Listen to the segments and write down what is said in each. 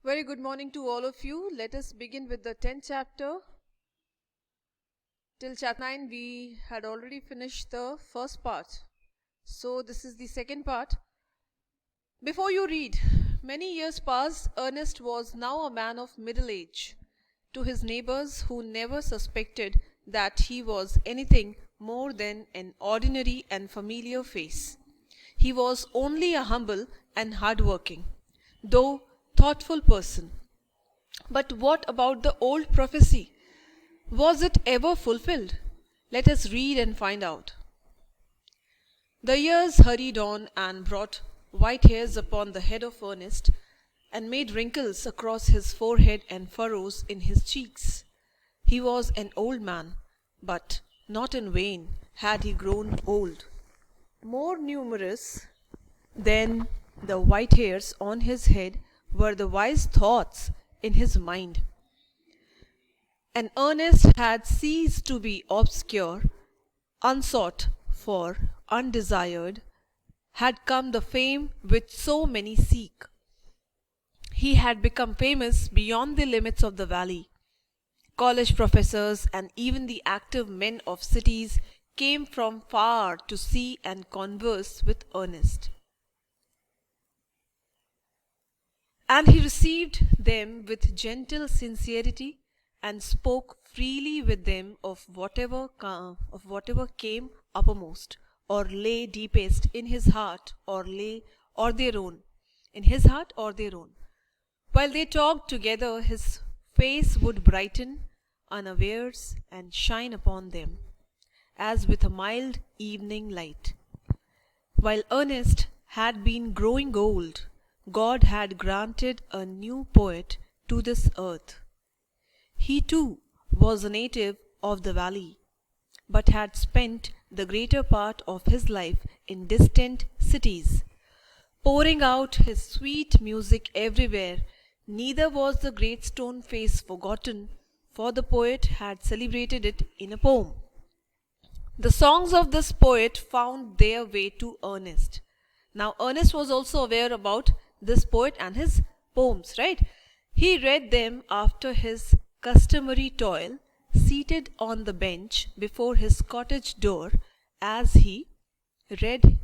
Very good morning to all of you. Let us begin with the 10th chapter. Till chapter 9, we had already finished the first part. So, this is the second part. Before you read, many years passed. Ernest was now a man of middle age. To his neighbors, who never suspected that he was anything more than an ordinary and familiar face, he was only a humble and hard-working, though thoughtful person. But what about the old prophecy? Was it ever fulfilled? Let us read and find out. The years hurried on and brought white hairs upon the head of Ernest, and made wrinkles across his forehead and furrows in his cheeks. He was an old man, but not in vain had he grown old. More numerous than the white hairs on his head were the wise thoughts in his mind. And Ernest had ceased to be obscure, unsought for, undesired, had come the fame which so many seek. He had become famous beyond the limits of the valley. College professors and even the active men of cities came from far to see and converse with Ernest. And he received them with gentle sincerity and spoke freely with them of whatever came uppermost, or lay deepest in his heart, or their own, in his heart or their own. While they talked together, his face would brighten unawares and shine upon them, as with a mild evening light. While Ernest had been growing old, God had granted a new poet to this earth. He too was a native of the valley, but had spent the greater part of his life in distant cities, pouring out his sweet music everywhere. Neither was the great stone face forgotten, for the poet had celebrated it in a poem. The songs of this poet found their way to Ernest. Now, Ernest was also aware about this poet and his poems, right? He read them after his customary toil, seated on the bench before his cottage door. As he read,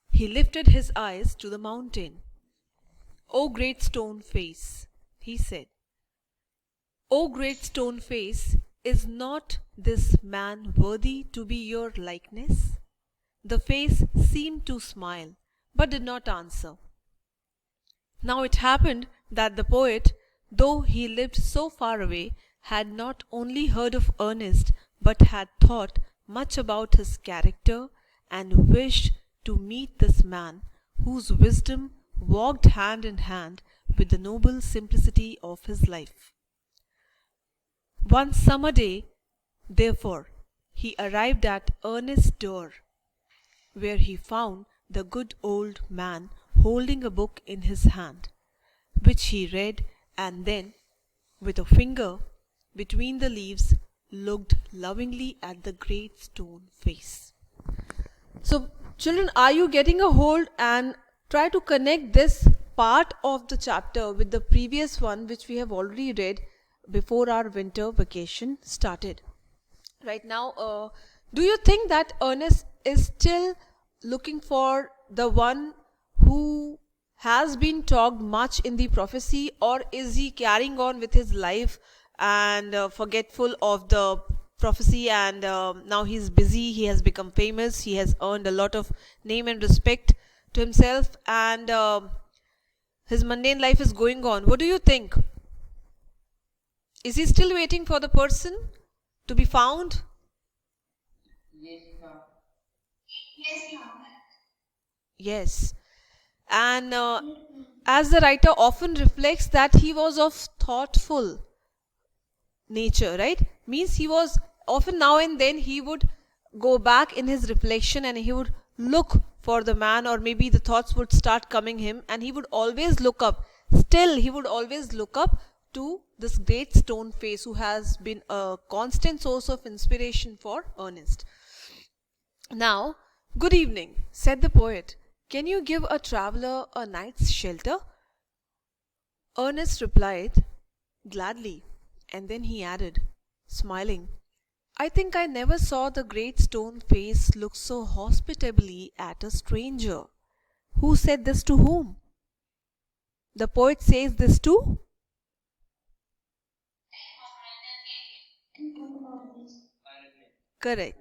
he lifted his eyes to the mountain. "O great stone face," he said, "O great stone face, is not this man worthy to be your likeness?" The face seemed to smile, but did not answer. Now it happened that the poet, though he lived so far away, had not only heard of Ernest, but had thought much about his character, and wished to meet this man, whose wisdom walked hand in hand with the noble simplicity of his life. One summer day, therefore, he arrived at Ernest's door, where he found the good old man holding a book in his hand, which he read, and then, with a finger between the leaves, looked lovingly at the great stone face. So, children, are you getting a hold and try to connect this part of the chapter with the previous one, which we have already read before our winter vacation started? Right now, do you think that Ernest is still looking for the one who has been talked much in the prophecy, or is he carrying on with his life and forgetful of the prophecy, and now he's busy, he has become famous, he has earned a lot of name and respect to himself, and his mundane life is going on? What do you think? Is he still waiting for the person to be found? Yes. And as the writer often reflects that he was of thoughtful nature, right? Means he was often, now and then, he would go back in his reflection and he would look for the man, or maybe the thoughts would start coming him, and he would always look up. Still, he would always look up to this great stone face who has been a constant source of inspiration for Ernest. Now, "Good evening," said the poet. "Can you give a traveler a night's shelter?" Ernest replied, "Gladly," and then he added, smiling, "I think I never saw the great stone face look so hospitably at a stranger." Who said this to whom? The poet says this to? Correct.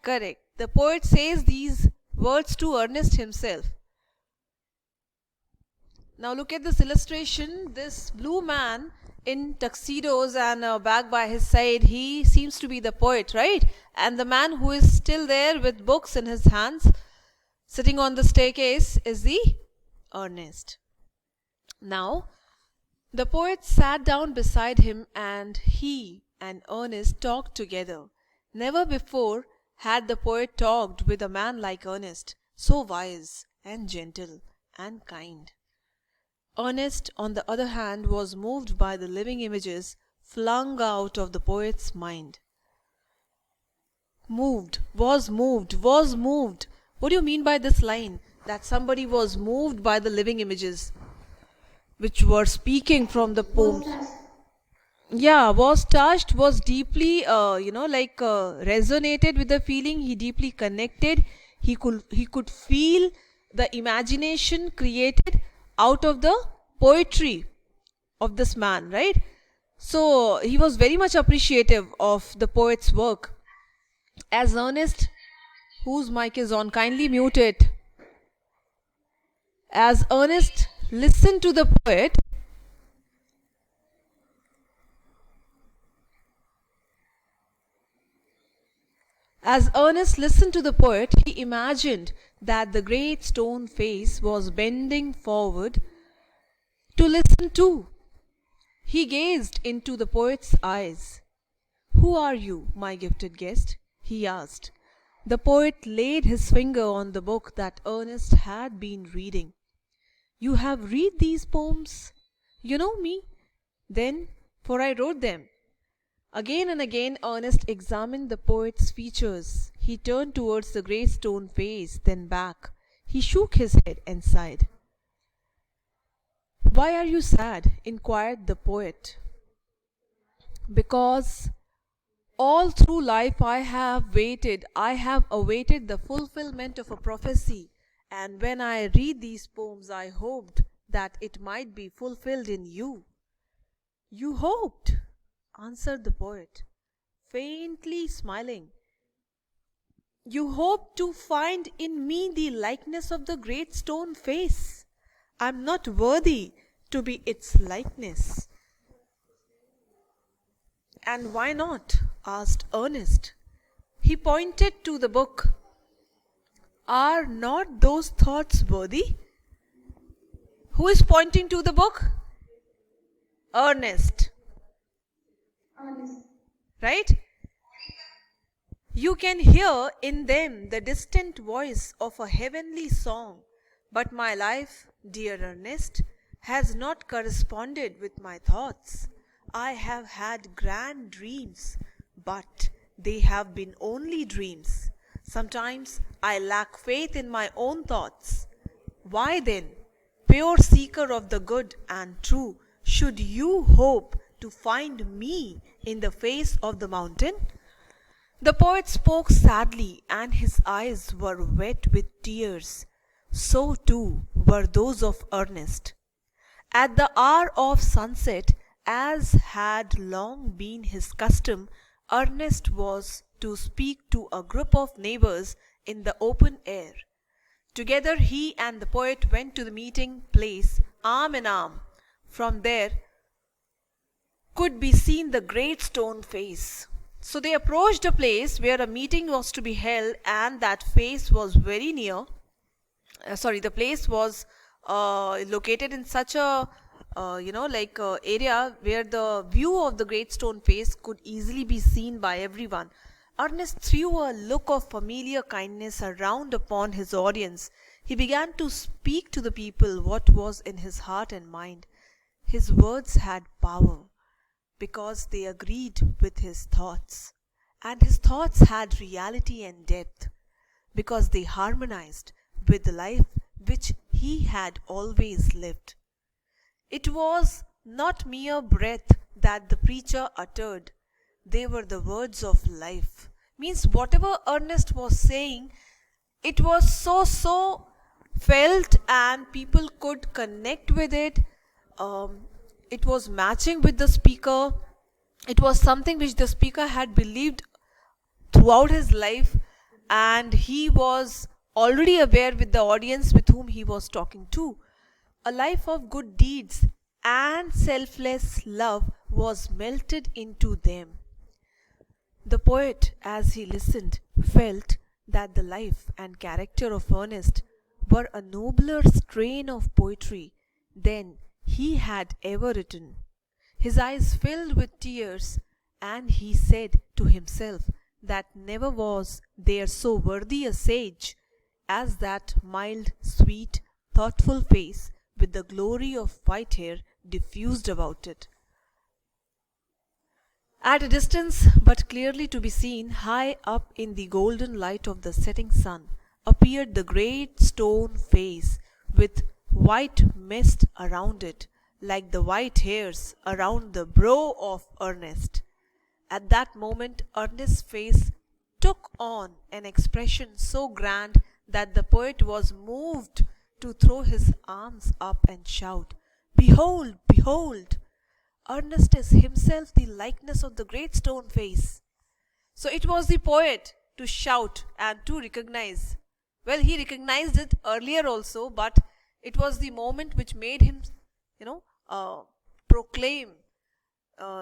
Correct. The poet says these words to Ernest himself. Now look at this illustration. This blue man in tuxedos and a bag by his side, he seems to be the poet, right? And the man who is still there with books in his hands, sitting on the staircase, is the Ernest. Now, the poet sat down beside him and he and Ernest talked together. Never before had the poet talked with a man like Ernest, so wise and gentle and kind. Ernest, on the other hand, was moved by the living images flung out of the poet's mind. Moved, was moved, was moved. What do you mean by this line? That somebody was moved by the living images which were speaking from the poems. Yeah, was touched, was deeply, resonated with the feeling. He deeply connected. He could feel the imagination created out of the poetry of this man, right? So he was very much appreciative of the poet's work. As Ernest, whose mic is on, kindly mute it. As Ernest listened to the poet, he imagined that the great stone face was bending forward to listen too. He gazed into the poet's eyes. "Who are you, my gifted guest?" he asked. The poet laid his finger on the book that Ernest had been reading. "You have read these poems? You know me, then, for I wrote them." Again and again Ernest examined the poet's features. He turned towards the great stone face, then back. He shook his head and sighed. "Why are you sad?" inquired the poet. "Because all through life I have awaited the fulfillment of a prophecy, and when I read these poems I hoped that it might be fulfilled in you." "You hoped?" answered the poet, faintly smiling. "You hoped to find in me the likeness of the great stone face. I am not worthy to be its likeness." "And why not?" asked Ernest. He pointed to the book. "Are not those thoughts worthy?" Who is pointing to the book? Ernest. Right? You can hear in them the distant voice of a heavenly song, but my life, dear Ernest, has not corresponded with my thoughts. I have had grand dreams, but they have been only dreams. Sometimes I lack faith in my own thoughts. Why then, pure seeker of the good and true, should you hope to find me in the face of the mountain? The poet spoke sadly, and his eyes were wet with tears. So too were those of Ernest. At the hour of sunset, as had long been his custom, Ernest was to speak to a group of neighbors in the open air. Together he and the poet went to the meeting place, arm in arm. From there could be seen the great stone face. So they approached a place where a meeting was to be held, and that face was very near. The place was located in such a area where the view of the great stone face could easily be seen by everyone. Ernest threw a look of familiar kindness around upon his audience. He began to speak to the people what was in his heart and mind. His words had power because they agreed with his thoughts, and his thoughts had reality and depth because they harmonized with the life which he had always lived. It was not mere breath that the preacher uttered, they were the words of life. Means whatever Ernest was saying, it was so felt and people could connect with it. It was matching with the speaker. It was something which the speaker had believed throughout his life, and he was already aware with the audience with whom he was talking to. A life of good deeds and selfless love was melted into them. The poet, as he listened, felt that the life and character of Ernest were a nobler strain of poetry than he had ever written. His eyes filled with tears, and he said to himself that never was there so worthy a sage as that mild, sweet, thoughtful face with the glory of white hair diffused about it. At a distance, but clearly to be seen, high up in the golden light of the setting sun, appeared the great stone face with white mist around it, like the white hairs around the brow of Ernest. At that moment, Ernest's face took on an expression so grand that the poet was moved to throw his arms up and shout, "Behold, behold! Ernest is himself the likeness of the great stone face." So it was the poet to shout and to recognize. Well, he recognized it earlier also, but it was the moment which made him, proclaim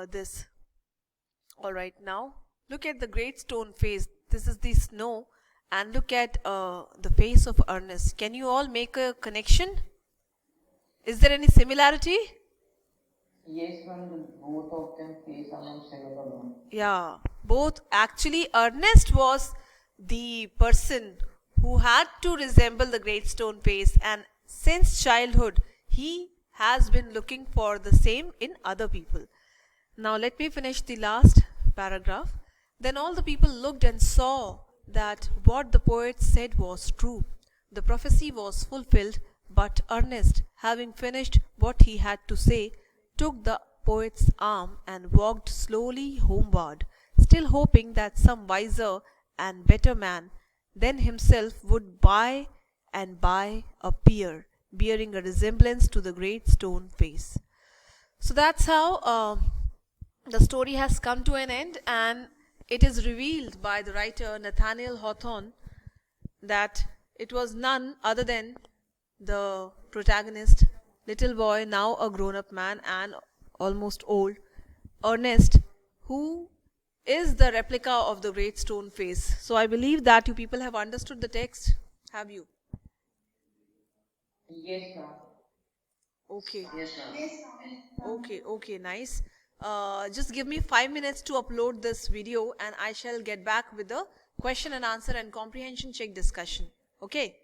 this. All right, now look at the great stone face. This is the snow, and look at the face of Ernest. Can you all make a connection? Is there any similarity? Yes, ma'am, both of them face almost similar, ma'am. Yeah, both. Actually, Ernest was the person who had to resemble the great stone face, and since childhood, he has been looking for the same in other people. Now, let me finish the last paragraph. Then all the people looked and saw that what the poet said was true. The prophecy was fulfilled, but Ernest, having finished what he had to say, took the poet's arm and walked slowly homeward, still hoping that some wiser and better man than himself would by and by appear, bearing a resemblance to the great stone face. So that's how the story has come to an end, and it is revealed by the writer Nathaniel Hawthorne that it was none other than the protagonist, little boy, now a grown up man and almost old, Ernest, who is the replica of the great stone face. So I believe that you people have understood the text. Have you? Yes, ma'am. Okay. Yes, ma'am. Okay, nice. Just give me 5 minutes to upload this video, and I shall get back with the question and answer and comprehension check discussion. Okay.